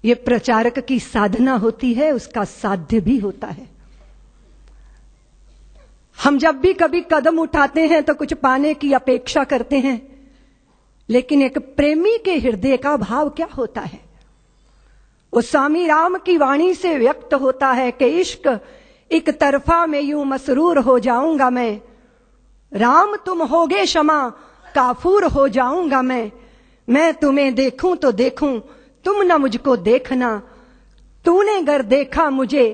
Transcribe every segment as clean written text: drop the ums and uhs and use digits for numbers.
ये प्रचारक की साधना होती है, उसका साध्य भी होता है। हम जब भी कभी कदम उठाते हैं तो कुछ पाने की अपेक्षा करते हैं, लेकिन एक प्रेमी के हृदय का भाव क्या होता है? वो स्वामी राम की वाणी से व्यक्त होता है कि इश्क एक तरफा में यूं मसरूर हो जाऊंगा मैं, राम तुम होगे क्षमा काफूर हो जाऊंगा मैं तुम्हें देखूं तो देखूं तुम न मुझको देखना, तूने गर देखा मुझे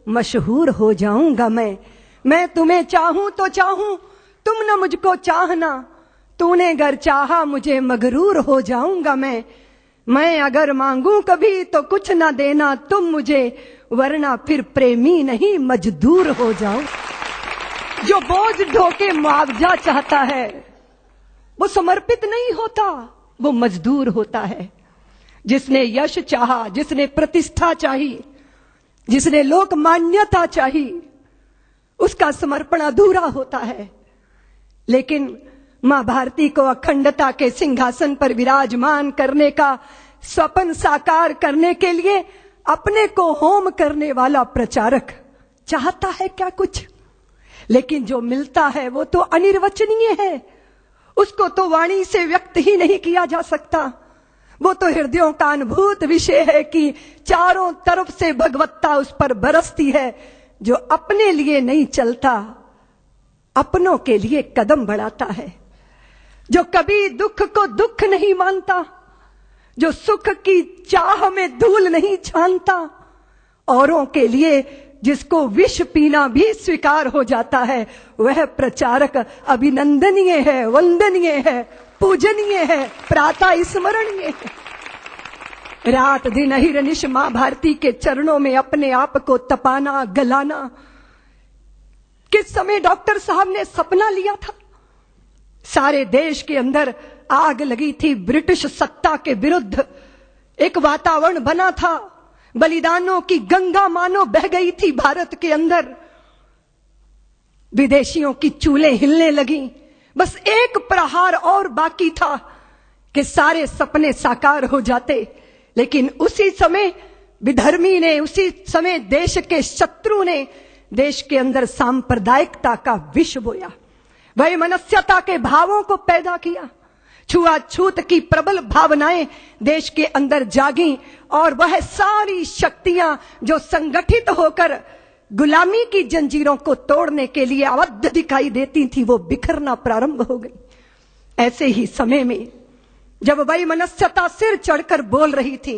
मशहूर हो जाऊंगा मैं तुम्हें चाहूं तो चाहूं तुम न मुझको चाहना, तूने गर चाहा मुझे मगरूर हो जाऊंगा मैं अगर मांगू कभी तो कुछ ना देना तुम मुझे, वरना फिर प्रेमी नहीं मजदूर हो जाऊं। जो बोझ ढोके मुआवजा चाहता है वो समर्पित नहीं होता, वो मजदूर होता है। जिसने यश चाहा, जिसने प्रतिष्ठा चाहिए, जिसने लोक मान्यता चाहिए, उसका समर्पण अधूरा होता है। लेकिन मां भारती को अखंडता के सिंहासन पर विराजमान करने का स्वप्न साकार करने के लिए अपने को होम करने वाला प्रचारक चाहता है क्या कुछ? लेकिन जो मिलता है वो तो अनिर्वचनीय है, उसको तो वाणी से व्यक्त ही नहीं किया जा सकता। वो तो हृदयों का अनुभूत विषय है कि चारों तरफ से भगवत्ता उस पर बरसती है। जो अपने लिए नहीं चलता, अपनों के लिए कदम बढ़ाता है, जो कभी दुख को दुख नहीं मानता, जो सुख की चाह में धूल नहीं छानता, औरों के लिए जिसको विष पीना भी स्वीकार हो जाता है, वह प्रचारक अभिनंदनीय है, वंदनीय है, पूजनीय है, प्रातः स्मरणीय है। रात दिन अहिर्निश मां भारती के चरणों में अपने आप को तपाना, गलाना। किस समय डॉक्टर साहब ने सपना लिया था? सारे देश के अंदर आग लगी थी, ब्रिटिश सत्ता के विरुद्ध एक वातावरण बना था, बलिदानों की गंगा मानो बह गई थी भारत के अंदर, विदेशियों की चूल्हे हिलने लगी। बस एक प्रहार और बाकी था कि सारे सपने साकार हो जाते। लेकिन उसी समय विधर्मी ने, उसी समय देश के शत्रु ने देश के अंदर सांप्रदायिकता का विष बोया, वैमनस्यता के भावों को पैदा किया, छुआछूत की प्रबल भावनाएं देश के अंदर जागी, और वह सारी शक्तियां जो संगठित होकर गुलामी की जंजीरों को तोड़ने के लिए अवध दिखाई देती थी, वो बिखरना प्रारंभ हो गई। ऐसे ही समय में जब वैमनस्यता सिर चढ़कर बोल रही थी,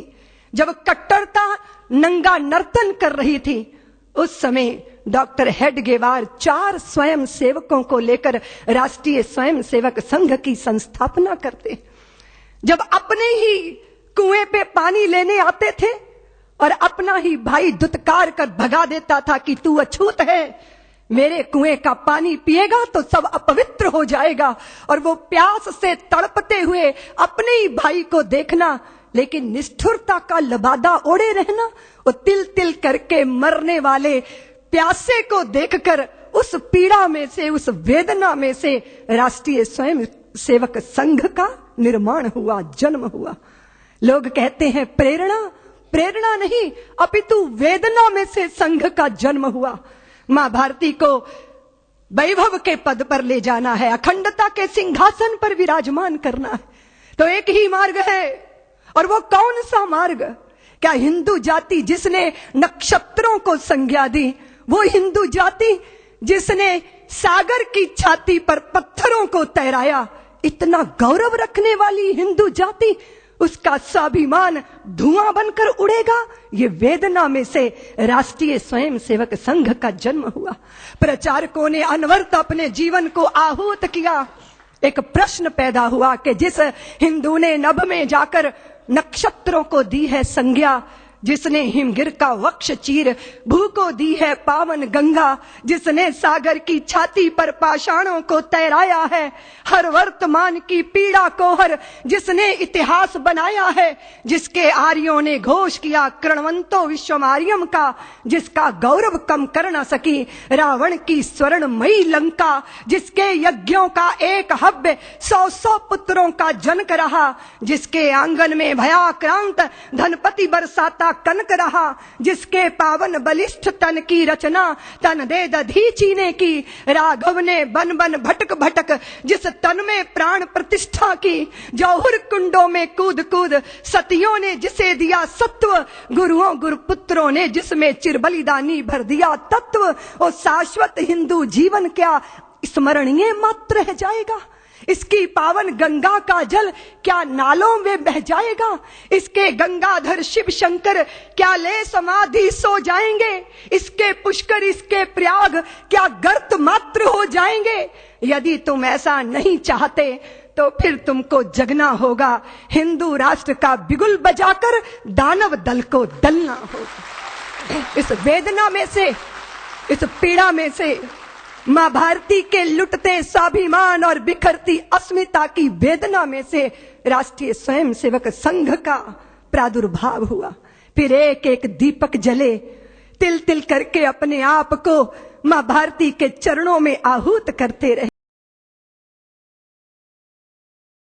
जब कट्टरता नंगा नर्तन कर रही थी, उस समय डॉक्टर हेडगेवार 4 स्वयं सेवकों को लेकर राष्ट्रीय स्वयं सेवक संघ की संस्थापना करते। जब अपने ही कुएं पे पानी लेने आते थे और अपना ही भाई दुत्कार कर भगा देता था कि तू अछूत है, मेरे कुएं का पानी पिएगा तो सब अपवित्र हो जाएगा, और वो प्यास से तड़पते हुए अपने ही भाई को देखना, लेकिन निष्ठुरता का लबादा ओढ़े रहना, वो तिल तिल करके मरने वाले प्यासे को देखकर उस पीड़ा में से, उस वेदना में से राष्ट्रीय स्वयं सेवक संघ का निर्माण हुआ, जन्म हुआ। लोग कहते हैं प्रेरणा, प्रेरणा नहीं, अपितु वेदना में से संघ का जन्म हुआ। मां भारती को वैभव के पद पर ले जाना है, अखंडता के सिंहासन पर विराजमान करना है, तो एक ही मार्ग है। और वो कौन सा मार्ग? क्या हिंदू जाति जिसने नक्षत्रों को संज्ञा दी, वो हिंदू जाति जिसने सागर की छाती पर पत्थरों को तैराया, इतना गौरव रखने वाली हिंदू जाति, उसका स्वाभिमान धुआं बनकर उड़ेगा? ये वेदना में से राष्ट्रीय स्वयं सेवक संघ का जन्म हुआ। प्रचारकों ने अनवरत अपने जीवन को आहूत किया। एक प्रश्न पैदा हुआ कि जिस हिंदू ने नभ में जाकर नक्षत्रों को दी है संज्ञा, जिसने हिमगिर का वक्ष चीर भू को दी है पावन गंगा, जिसने सागर की छाती पर पाषाणों को तैराया है, हर वर्तमान की पीड़ा को हर जिसने इतिहास बनाया है, जिसके आर्यों ने घोष किया कृणवंतो विश्वमार्यम का, जिसका गौरव कम कर न सकी रावण की स्वर्णमयी लंका, जिसके यज्ञों का एक हव्य 100 पुत्रों का जनक रहा, जिसके आंगन में भयाक्रांत धनपति बरसाता सदा कनक रहा, जिसके पावन बलिष्ठ तन की रचना, तन दे दधीची की। राघव ने बन बन भटक भटक जिस तन में प्राण प्रतिष्ठा की, जौहर कुंडों में कूद कूद सतियों ने जिसे दिया सत्व, गुरुओं गुरुपुत्रों ने जिसमें चिर बलिदानी भर दिया तत्व। और शाश्वत हिंदू जीवन क्या स्मरणीय मात्र रह जाएगा? इसकी पावन गंगा का जल क्या नालों में बह जाएगा? इसके गंगाधर शिव शंकर क्या ले समाधि सो जाएंगे? इसके पुष्कर इसके प्रयाग क्या गर्त मात्र हो जाएंगे? यदि तुम ऐसा नहीं चाहते तो फिर तुमको जगना होगा, हिंदू राष्ट्र का बिगुल बजाकर दानव दल को दलना होगा। इस वेदना में से, इस पीड़ा में से मां भारती के लुटते स्वाभिमान और बिखरती अस्मिता की वेदना में से राष्ट्रीय स्वयंसेवक संघ का प्रादुर्भाव हुआ। फिर एक एक दीपक जले, तिल तिल करके अपने आप को मां भारती के चरणों में आहूत करते रहे।